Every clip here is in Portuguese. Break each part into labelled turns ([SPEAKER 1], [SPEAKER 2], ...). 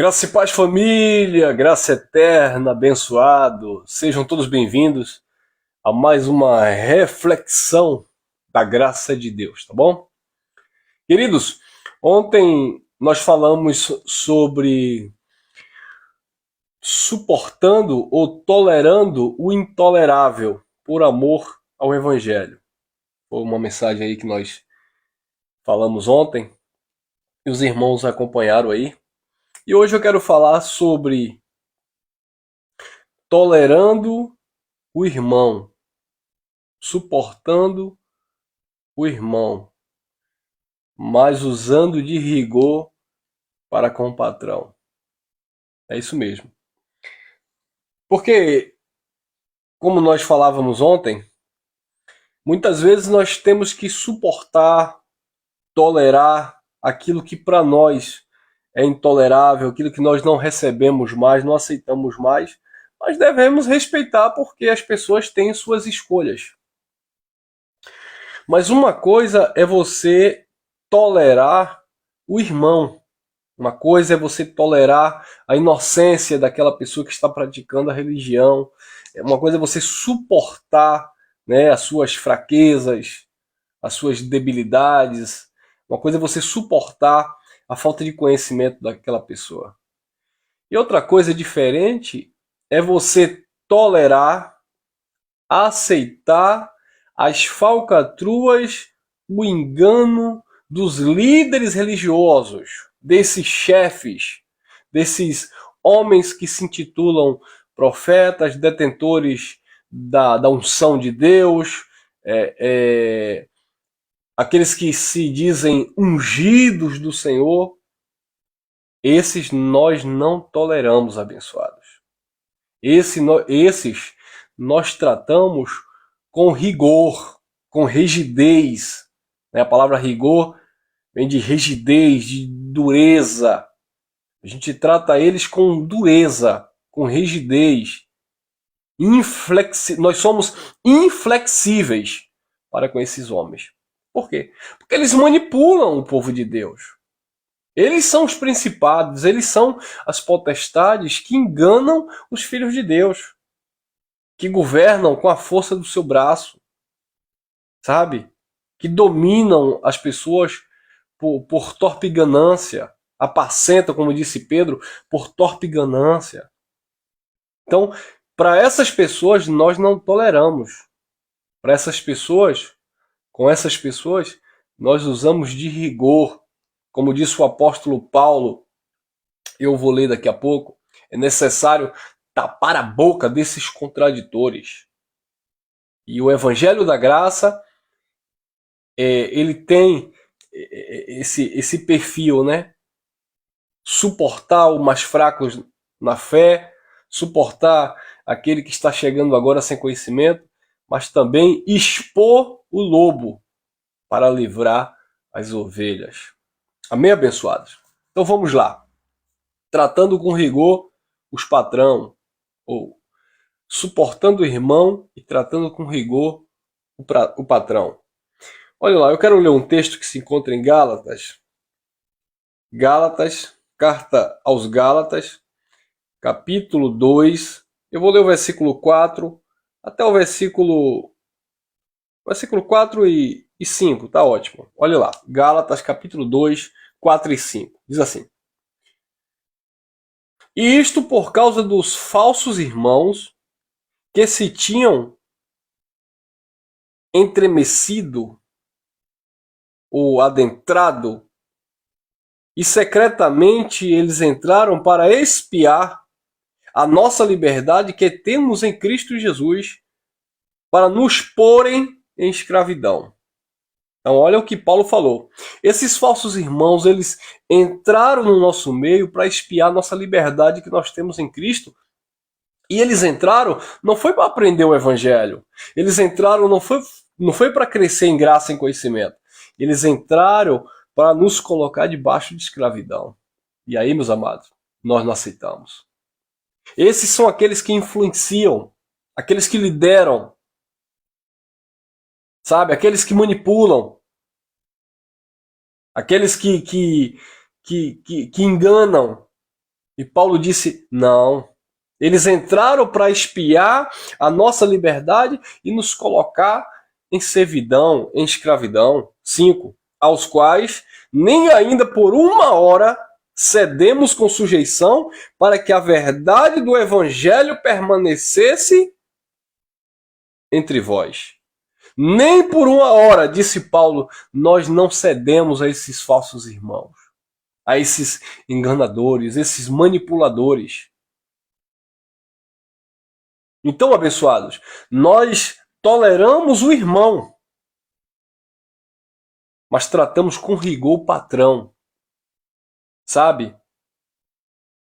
[SPEAKER 1] Graça e paz, família, graça eterna, abençoado. Sejam todos bem-vindos a mais uma reflexão da graça de Deus, tá bom? Queridos, ontem nós falamos sobre suportando ou tolerando o intolerável por amor ao Evangelho. Foi uma mensagem aí que nós falamos ontem e os irmãos acompanharam aí. E hoje eu quero falar sobre tolerando o irmão, suportando o irmão, mas usando de rigor para com o patrão. É isso mesmo. Porque, como nós falávamos ontem, muitas vezes nós temos que suportar, tolerar aquilo que para nós é intolerável, aquilo que nós não recebemos mais, não aceitamos mais, mas devemos respeitar porque as pessoas têm suas escolhas. Mas uma coisa é você tolerar o irmão. Uma coisa é você tolerar a inocência daquela pessoa que está praticando a religião. Uma coisa é você suportar, né, as suas fraquezas, as suas debilidades. Uma coisa é você suportar a falta de conhecimento daquela pessoa. E outra coisa diferente é você tolerar, aceitar as falcatruas, o engano dos líderes religiosos, desses chefes, desses homens que se intitulam profetas, detentores da unção de Deus, aqueles que se dizem ungidos do Senhor. Esses nós não toleramos, abençoados. Esses nós tratamos com rigor, com rigidez. A palavra rigor vem de rigidez, de dureza. A gente trata eles com dureza, com rigidez. Nós somos inflexíveis para com esses homens. Por quê? Porque eles manipulam o povo de Deus. Eles são os principados, eles são as potestades que enganam os filhos de Deus, que governam com a força do seu braço, sabe? Que dominam as pessoas por torpe ganância, apacentam, como disse Pedro, por torpe ganância. Então, para essas pessoas nós não toleramos. Para essas pessoas, com essas pessoas, nós usamos de rigor. Como disse o apóstolo Paulo, eu vou ler daqui a pouco, é necessário tapar a boca desses contraditores. E o Evangelho da Graça, ele tem esse perfil, né? Suportar os mais fracos na fé, suportar aquele que está chegando agora sem conhecimento, mas também expor o lobo para livrar as ovelhas. Amém, abençoados? Então vamos lá. Tratando com rigor os patrão, ou suportando o irmão e tratando com rigor o patrão. Olha lá, eu quero ler um texto que se encontra em Gálatas. Gálatas, carta aos Gálatas, capítulo 2. Eu vou ler o versículo 4 até o versículo 4 e 5, tá ótimo. Olha lá, Gálatas, capítulo 2, 4 e 5. Diz assim: E isto por causa dos falsos irmãos que se tinham entremecido ou adentrado, e secretamente eles entraram para espiar a nossa liberdade que temos em Cristo Jesus, para nos porem em escravidão. Então olha o que Paulo falou. Esses falsos irmãos, eles entraram no nosso meio para espiar a nossa liberdade que nós temos em Cristo. E eles entraram, não foi para aprender o evangelho. Eles entraram, não foi para crescer em graça e em conhecimento. Eles entraram para nos colocar debaixo de escravidão. E aí, meus amados, nós não aceitamos. Esses são aqueles que influenciam, aqueles que lideram, sabe? Aqueles que manipulam, aqueles que enganam E Paulo disse: não. Eles entraram para espiar a nossa liberdade e nos colocar em servidão, em escravidão. 5. Aos quais nem ainda por uma hora cedemos com sujeição para que a verdade do evangelho permanecesse entre vós. Nem por uma hora, disse Paulo, nós não cedemos a esses falsos irmãos, a esses enganadores, esses manipuladores. Então, abençoados, nós toleramos o irmão, mas tratamos com rigor o patrão. Sabe?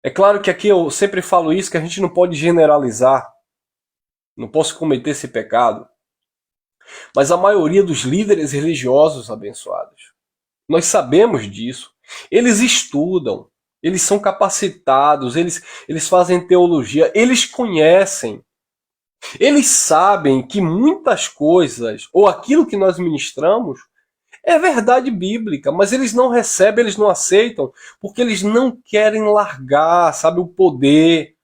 [SPEAKER 1] É claro que aqui eu sempre falo isso, que a gente não pode generalizar. Não posso cometer esse pecado. Mas a maioria dos líderes religiosos abençoados, nós sabemos disso. Eles estudam, eles são capacitados, eles fazem teologia, eles conhecem. Eles sabem que muitas coisas, ou aquilo que nós ministramos, é verdade bíblica, mas eles não recebem, eles não aceitam, porque eles não querem largar, sabe, o poder.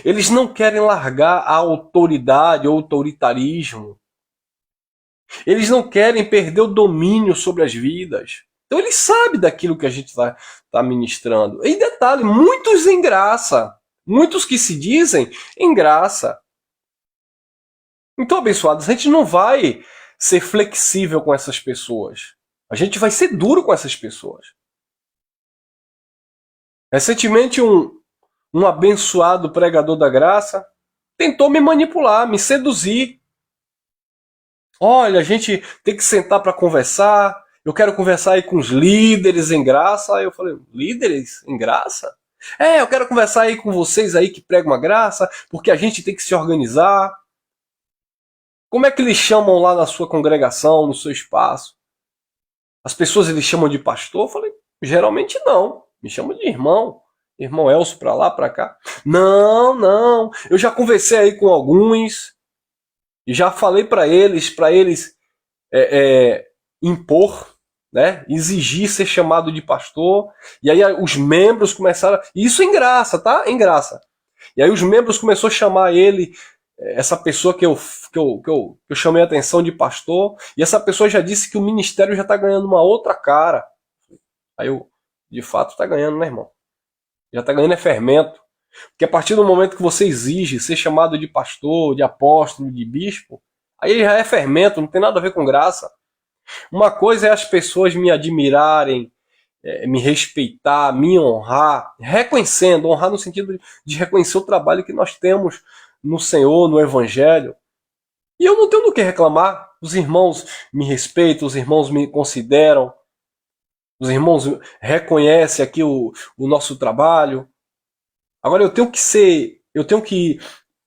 [SPEAKER 1] Eles não querem largar a autoridade, o autoritarismo. Eles não querem perder o domínio sobre as vidas. Então eles sabem daquilo que a gente está ministrando. E detalhe, muitos em graça. Muitos que se dizem em graça. Então, abençoados, a gente não vai ser flexível com essas pessoas. A gente vai ser duro com essas pessoas. Recentemente, um abençoado pregador da graça tentou me manipular, me seduzir. Olha, a gente tem que sentar para conversar. Eu quero conversar aí com os líderes em graça. Aí eu falei, líderes em graça? Eu quero conversar aí com vocês aí que pregam a graça, porque a gente tem que se organizar. Como é que eles chamam lá na sua congregação, no seu espaço? As pessoas eles chamam de pastor? Eu falei, geralmente não. Me chamam de irmão. Irmão Elcio pra lá, pra cá. Não. Eu já conversei aí com alguns e já falei para eles impor, né? Exigir ser chamado de pastor. E aí os membros começaram... Isso em graça, tá? Em graça. E aí os membros começaram a chamar ele... essa pessoa que eu chamei a atenção de pastor, e essa pessoa já disse que o ministério já está ganhando uma outra cara. Aí eu, de fato, está ganhando, né, irmão? Já está ganhando fermento. Porque a partir do momento que você exige ser chamado de pastor, de apóstolo, de bispo, aí já é fermento, não tem nada a ver com graça. Uma coisa é as pessoas me admirarem, me respeitar, me honrar, reconhecendo, honrar no sentido de reconhecer o trabalho que nós temos no Senhor, no Evangelho. E eu não tenho do que reclamar. Os irmãos me respeitam, os irmãos me consideram, os irmãos reconhecem aqui o nosso trabalho. Agora eu tenho que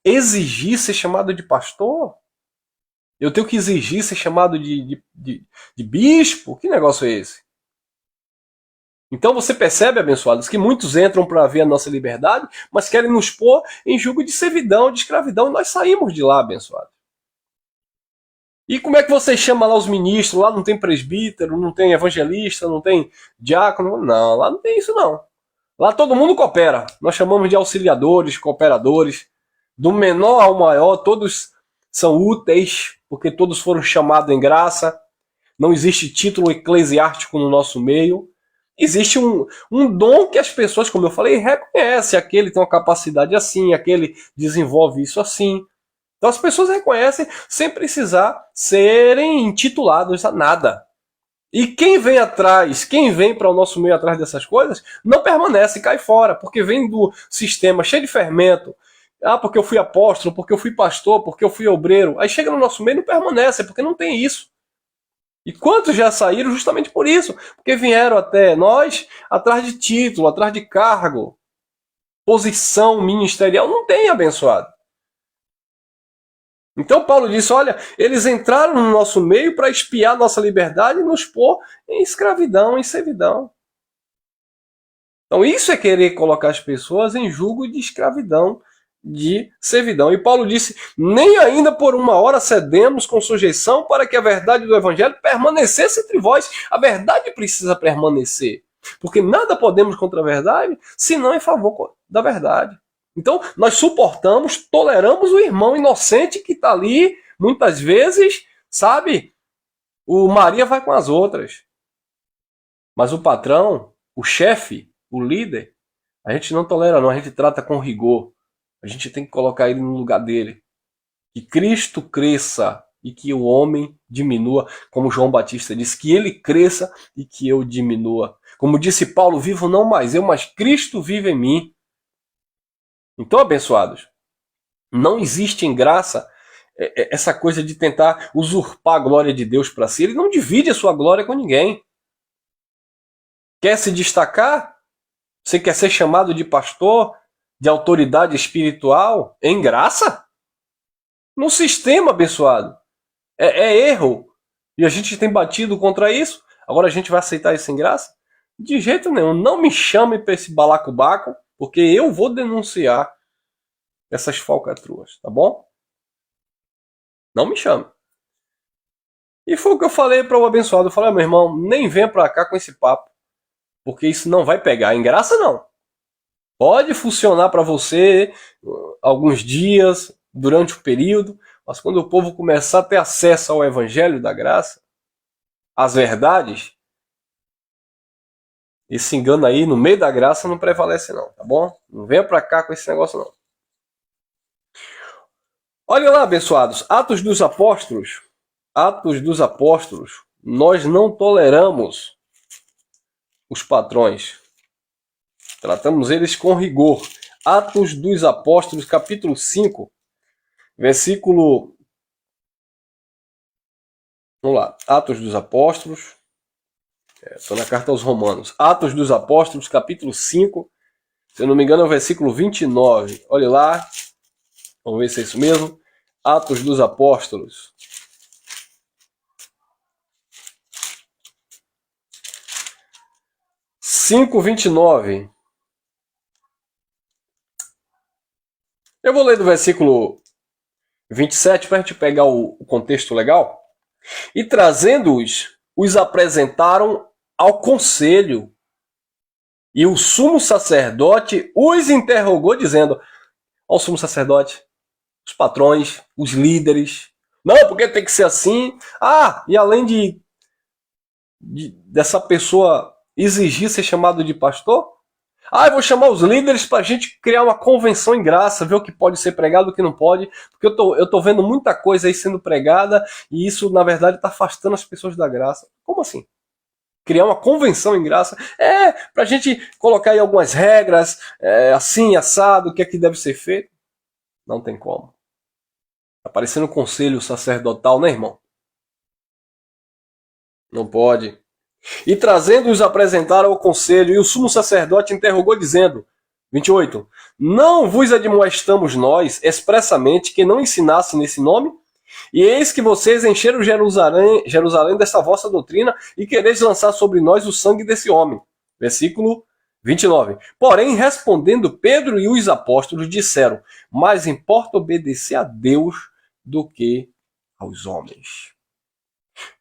[SPEAKER 1] exigir ser chamado de pastor? Eu tenho que exigir ser chamado de bispo? Que negócio é esse? Então você percebe, abençoados, que muitos entram para ver a nossa liberdade, mas querem nos pôr em jugo de servidão, de escravidão, e nós saímos de lá, abençoados. E como é que você chama lá os ministros? Lá não tem presbítero, não tem evangelista, não tem diácono? Não, lá não tem isso não. Lá todo mundo coopera. Nós chamamos de auxiliadores, cooperadores. Do menor ao maior, todos são úteis, porque todos foram chamados em graça. Não existe título eclesiástico no nosso meio. Existe um dom que as pessoas, como eu falei, reconhecem. Aquele tem uma capacidade assim, aquele desenvolve isso assim. Então as pessoas reconhecem sem precisar serem intitulados a nada. E quem vem atrás, quem vem para o nosso meio atrás dessas coisas, não permanece, cai fora, porque vem do sistema cheio de fermento. Porque eu fui apóstolo, porque eu fui pastor, porque eu fui obreiro. Aí chega no nosso meio e não permanece, porque não tem isso. E quantos já saíram justamente por isso? Porque vieram até nós atrás de título, atrás de cargo, posição ministerial. Não tem, abençoado. Então Paulo disse, olha, eles entraram no nosso meio para espiar nossa liberdade e nos pôr em escravidão, em servidão. Então isso é querer colocar as pessoas em jugo de escravidão, de servidão. E Paulo disse, nem ainda por uma hora cedemos com sujeição para que a verdade do evangelho permanecesse entre vós. A verdade precisa permanecer. Porque nada podemos contra a verdade, senão em favor da verdade. Então, nós suportamos, toleramos o irmão inocente que está ali, muitas vezes, sabe? O Maria vai com as outras. Mas o patrão, o chefe, o líder, a gente não tolera não, a gente trata com rigor. A gente tem que colocar ele no lugar dele. Que Cristo cresça e que o homem diminua, como João Batista disse, que ele cresça e que eu diminua. Como disse Paulo, vivo não mais eu, mas Cristo vive em mim. Então, abençoados, não existe em graça essa coisa de tentar usurpar a glória de Deus para si. Ele não divide a sua glória com ninguém. Quer se destacar? Você quer ser chamado de pastor, de autoridade espiritual? Em graça? No sistema, abençoado. É erro. E a gente tem batido contra isso. Agora a gente vai aceitar isso em graça? De jeito nenhum. Não me chame para esse balacobaco, porque eu vou denunciar essas falcatruas, tá bom? Não me chame. E foi o que eu falei para o abençoado. Eu falei, meu irmão, nem venha para cá com esse papo, porque isso não vai pegar. Em graça, não. Pode funcionar para você alguns dias, durante o período, mas quando o povo começar a ter acesso ao evangelho da graça, às verdades, esse engano aí no meio da graça não prevalece não, tá bom? Não venha para cá com esse negócio não. Olha lá, abençoados, Atos dos Apóstolos. Atos dos Apóstolos. Nós não toleramos os patrões. Tratamos eles com rigor. Atos dos Apóstolos, capítulo 5, versículo... Vamos lá. Atos dos Apóstolos. Estou na carta aos Romanos. Atos dos Apóstolos, capítulo 5. Se eu não me engano, é o versículo 29. Olha lá. Vamos ver se é isso mesmo. Atos dos Apóstolos. Cinco, 29. Eu vou ler do versículo 27 para a gente pegar o contexto legal. E trazendo-os, os apresentaram ao conselho. E o sumo sacerdote os interrogou, dizendo: ó, o sumo sacerdote, os patrões, os líderes, não, porque tem que ser assim. Ah, e além dessa pessoa exigir ser chamado de pastor, ah, eu vou chamar os líderes para a gente criar uma convenção em graça, ver o que pode ser pregado e o que não pode, porque eu tô vendo muita coisa aí sendo pregada e isso, na verdade, está afastando as pessoas da graça. Como assim? Criar uma convenção em graça? Para a gente colocar aí algumas regras, assim, assado, o que é que deve ser feito. Não tem como. Tá parecendo um conselho sacerdotal, né, irmão? Não pode. E trazendo-os apresentaram ao conselho, e o sumo sacerdote interrogou, dizendo, 28, não vos admoestamos nós expressamente que não ensinasse nesse nome? E eis que vocês encheram Jerusalém dessa vossa doutrina e quereis lançar sobre nós o sangue desse homem. Versículo 29. Porém, respondendo Pedro e os apóstolos, disseram, mais importa obedecer a Deus do que aos homens.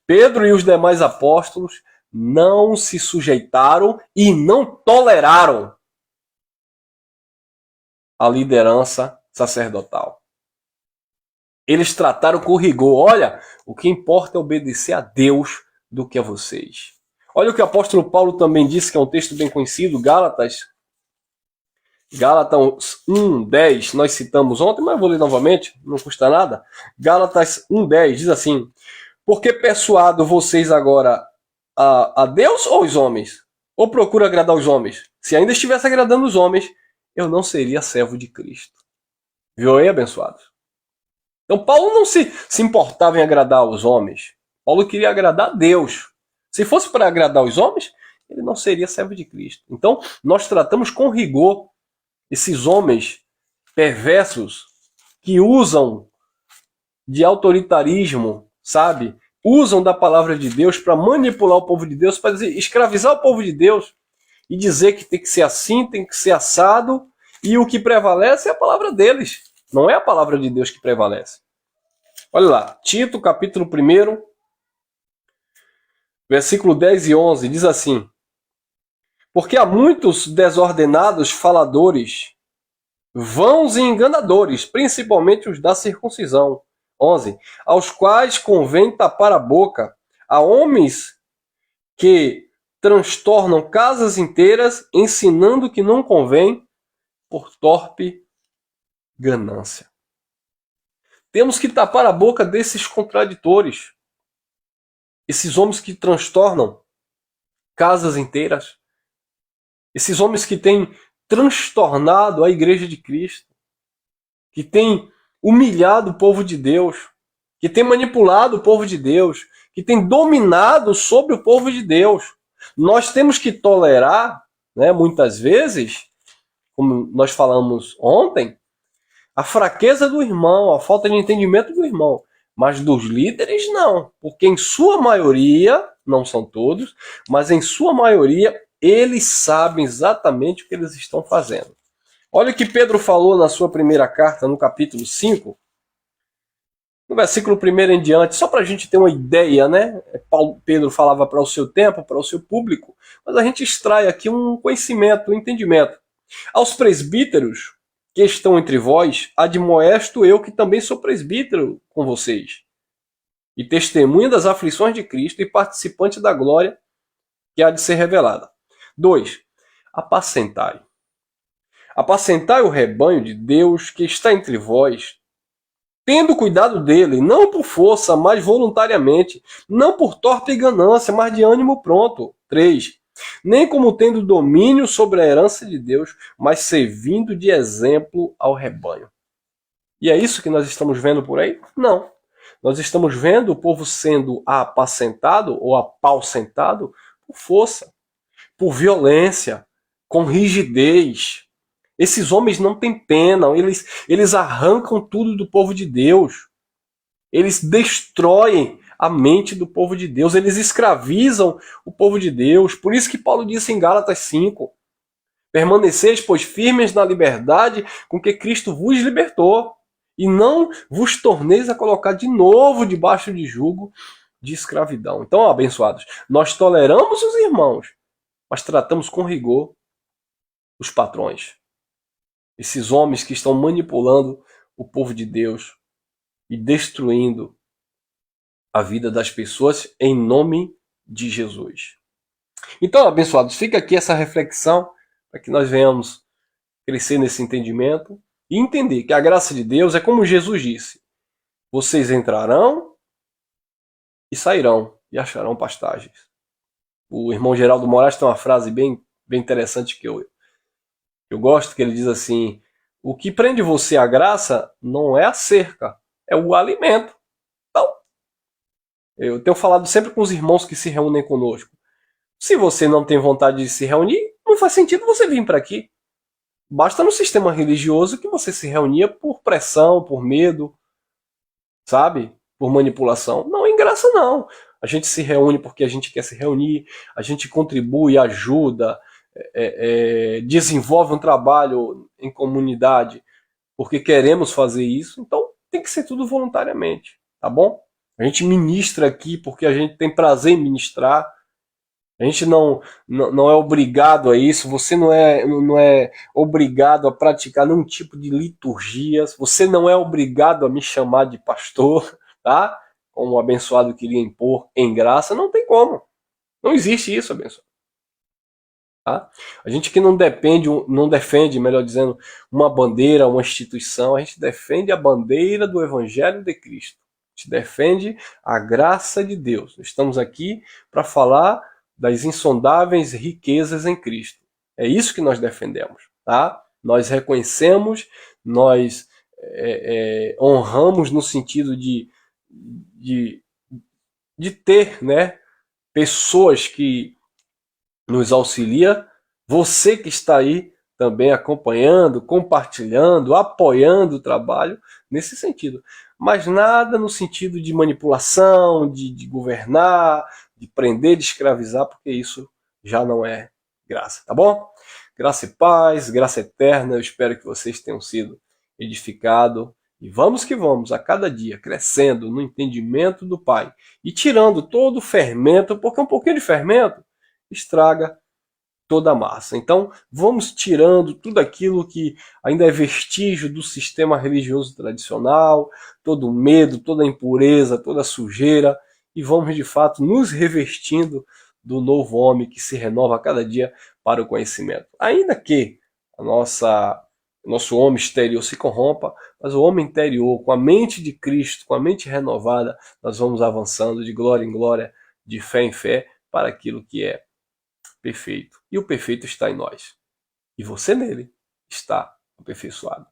[SPEAKER 1] Pedro e os demais apóstolos não se sujeitaram e não toleraram a liderança sacerdotal. Eles trataram com rigor. Olha, o que importa é obedecer a Deus do que a vocês. Olha o que o apóstolo Paulo também disse, que é um texto bem conhecido, Gálatas 1:10, nós citamos ontem, mas vou ler novamente, não custa nada. Gálatas 1:10 diz assim, porque persuado vocês agora a Deus ou os homens? Ou procura agradar os homens? Se ainda estivesse agradando os homens, eu não seria servo de Cristo. Viu aí, abençoados? Então Paulo não se importava em agradar os homens. Paulo queria agradar a Deus. Se fosse para agradar os homens, ele não seria servo de Cristo. Então nós tratamos com rigor esses homens perversos que usam de autoritarismo, sabe? Usam da palavra de Deus para manipular o povo de Deus, para escravizar o povo de Deus e dizer que tem que ser assim, tem que ser assado, e o que prevalece é a palavra deles. Não é a palavra de Deus que prevalece. Olha lá, Tito, capítulo 1, versículo 10 e 11, diz assim, Porque há muitos desordenados faladores, vãos e enganadores, principalmente os da circuncisão. 11. Aos quais convém tapar a boca, a homens que transtornam casas inteiras, ensinando que não convém por torpe ganância. Temos que tapar a boca desses contraditores, esses homens que transtornam casas inteiras, esses homens que têm transtornado a igreja de Cristo, que têm humilhado o povo de Deus, que têm manipulado o povo de Deus, que têm dominado sobre o povo de Deus. Nós temos que tolerar, né, muitas vezes, como nós falamos ontem, a fraqueza do irmão, a falta de entendimento do irmão. Mas dos líderes, não. Porque em sua maioria, não são todos, mas em sua maioria, eles sabem exatamente o que eles estão fazendo. Olha o que Pedro falou na sua primeira carta, no capítulo 5, no versículo 1 em diante, só para a gente ter uma ideia, né? Pedro falava para o seu tempo, para o seu público, mas a gente extrai aqui um conhecimento, um entendimento. Aos presbíteros que estão entre vós, admoesto eu que também sou presbítero com vocês, e testemunha das aflições de Cristo e participante da glória que há de ser revelada. 2. Apacentai. Apacentai o rebanho de Deus que está entre vós, tendo cuidado dele, não por força, mas voluntariamente, não por torpe ganância, mas de ânimo pronto. 3. Nem como tendo domínio sobre a herança de Deus, mas servindo de exemplo ao rebanho. E é isso que nós estamos vendo por aí? Não. Nós estamos vendo o povo sendo apacentado ou apaucentado por força, por violência, com rigidez. Esses homens não têm pena, eles arrancam tudo do povo de Deus. Eles destroem a mente do povo de Deus, eles escravizam o povo de Deus. Por isso que Paulo disse em Gálatas 5, permaneceis, pois, firmes na liberdade com que Cristo vos libertou, e não vos torneis a colocar de novo debaixo de jugo de escravidão. Então, abençoados, nós toleramos os irmãos, mas tratamos com rigor os patrões. Esses homens que estão manipulando o povo de Deus e destruindo a vida das pessoas em nome de Jesus. Então, abençoados, fica aqui essa reflexão para que nós venhamos crescer nesse entendimento e entender que a graça de Deus é como Jesus disse: vocês entrarão e sairão e acharão pastagens. O irmão Geraldo Moraes tem uma frase bem interessante que eu gosto, que ele diz assim: o que prende você à graça não é a cerca, é o alimento. Então, eu tenho falado sempre com os irmãos que se reúnem conosco. Se você não tem vontade de se reunir, não faz sentido você vir para aqui. Basta no sistema religioso que você se reunia por pressão, por medo, sabe? Por manipulação. Não, em graça não. A gente se reúne porque a gente quer se reunir, a gente contribui, ajuda, desenvolve um trabalho em comunidade porque queremos fazer isso. Então tem que ser tudo voluntariamente, tá bom? A gente ministra aqui porque a gente tem prazer em ministrar. A gente não é obrigado a isso, você não é obrigado a praticar nenhum tipo de liturgias, você não é obrigado a me chamar de pastor, tá? Como o abençoado queria impor em graça, não tem como. Não existe isso, abençoado. Tá? A gente que não defende, melhor dizendo, uma bandeira, uma instituição, a gente defende a bandeira do Evangelho de Cristo. A gente defende a graça de Deus. Estamos aqui para falar das insondáveis riquezas em Cristo. É isso que nós defendemos, tá? Nós reconhecemos, nós honramos no sentido de ter, né, pessoas que nos auxiliam. Você que está aí também acompanhando, compartilhando, apoiando o trabalho nesse sentido. Mas nada no sentido de manipulação, de governar, de prender, de escravizar, porque isso já não é graça, tá bom? Graça e paz, graça eterna, eu espero que vocês tenham sido edificados. E vamos que vamos, a cada dia, crescendo no entendimento do Pai. E tirando todo o fermento, porque um pouquinho de fermento estraga toda a massa. Então, vamos tirando tudo aquilo que ainda é vestígio do sistema religioso tradicional, todo o medo, toda a impureza, toda a sujeira, e vamos de fato nos revestindo do novo homem que se renova a cada dia para o conhecimento. Ainda que nosso homem exterior se corrompa, mas o homem interior, com a mente de Cristo, com a mente renovada, nós vamos avançando de glória em glória, de fé em fé, para aquilo que é perfeito. E o perfeito está em nós. E você nele está aperfeiçoado.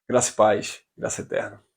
[SPEAKER 1] Graça e paz, graça eterna.